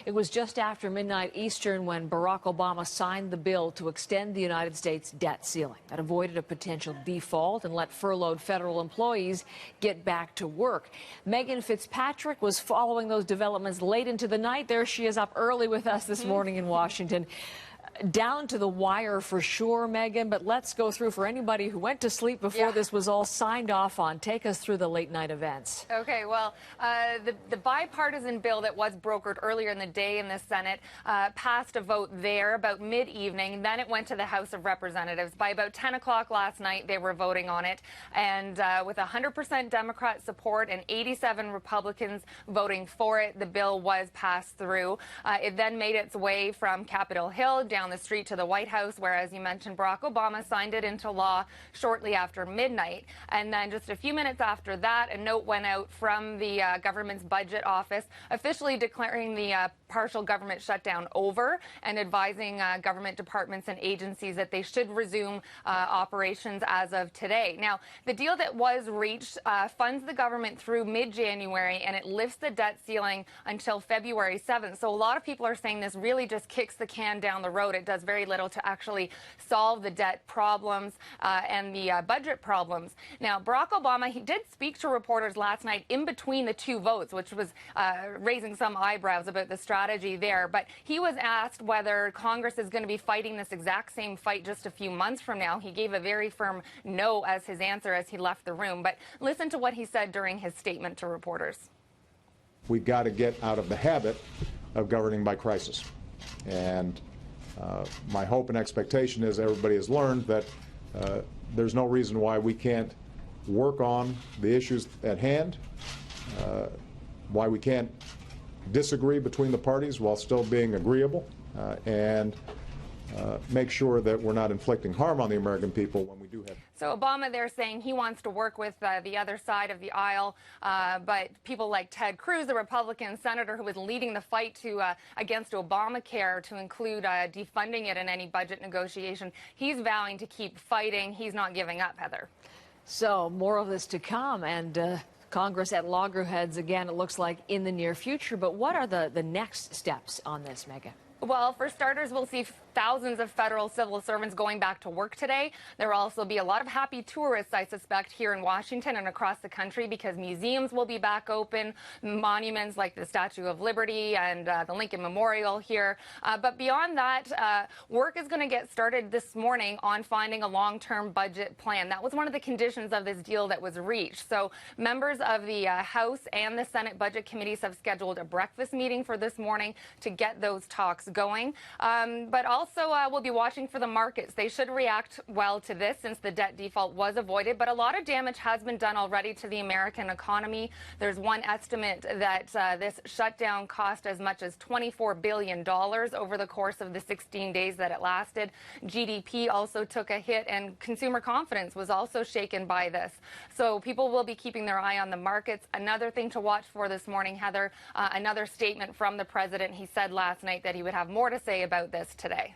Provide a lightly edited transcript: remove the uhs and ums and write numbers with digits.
It was just after midnight Eastern when Barack Obama signed the bill to extend the United States debt ceiling. That avoided a potential default and let furloughed federal employees get back to work. Megan Fitzpatrick was following those developments late into the night. There she is, up early with us this morning in Washington. Down to the wire for sure, Megan, but let's go through for anybody who went to sleep before this was all signed off on. Take us through the late night events. Okay, well, the bipartisan bill that was brokered earlier in the day in the Senate passed a vote there about mid-evening. Then it went to the House of Representatives. By about 10 o'clock last night, they were voting on it. And with 100% Democrat support and 87 Republicans voting for it, the bill was passed through. It then made its way from Capitol Hill down the street to the White House, where, as you mentioned, Barack Obama signed it into law shortly after midnight. And then just a few minutes after that, a note went out from the government's budget office officially declaring the partial government shutdown over and advising government departments and agencies that they should resume operations as of today. Now, the deal that was reached funds the government through mid-January, and it lifts the debt ceiling until February 7th. So a lot of people are saying this really just kicks the can down the road. It does very little to actually solve the debt problems and the budget problems. Now, Barack Obama, he did speak to reporters last night in between the two votes, which was raising some eyebrows about the strategy there. But he was asked whether Congress is going to be fighting this exact same fight just a few months from now. He gave a very firm no as his answer as he left the room. But listen to what he said during his statement to reporters. We've got to get out of the habit of governing by crisis. And my hope and expectation is everybody has learned that there's no reason why we can't work on the issues at hand, why we can't disagree between the parties while still being agreeable, and make sure that we're not inflicting harm on the American people when we do have. So Obama there saying he wants to work with the other side of the aisle, but people like Ted Cruz, the Republican senator who was leading the fight against Obamacare to include defunding it in any budget negotiation, he's vowing to keep fighting. He's not giving up, Heather. So more of this to come, and Congress at loggerheads again, it looks like, in the near future. But what are the next steps on this, Megan? Well, for starters, we'll see thousands of federal civil servants going back to work today. There will also be a lot of happy tourists, I suspect, here in Washington and across the country, because museums will be back open, monuments like the Statue of Liberty and the Lincoln Memorial here. But beyond that, work is going to get started this morning on finding a long-term budget plan. That was one of the conditions of this deal that was reached. So members of the House and the Senate Budget Committees have scheduled a breakfast meeting for this morning to get those talks going. But also we'll be watching for the markets. They should react well to this since the debt default was avoided. But a lot of damage has been done already to the American economy. There's one estimate that this shutdown cost as much as $24 billion over the course of the 16 days that it lasted. GDP also took a hit, and consumer confidence was also shaken by this. So people will be keeping their eye on the markets. Another thing to watch for this morning, Heather, another statement from the president. He said last night that he would have more to say about this today.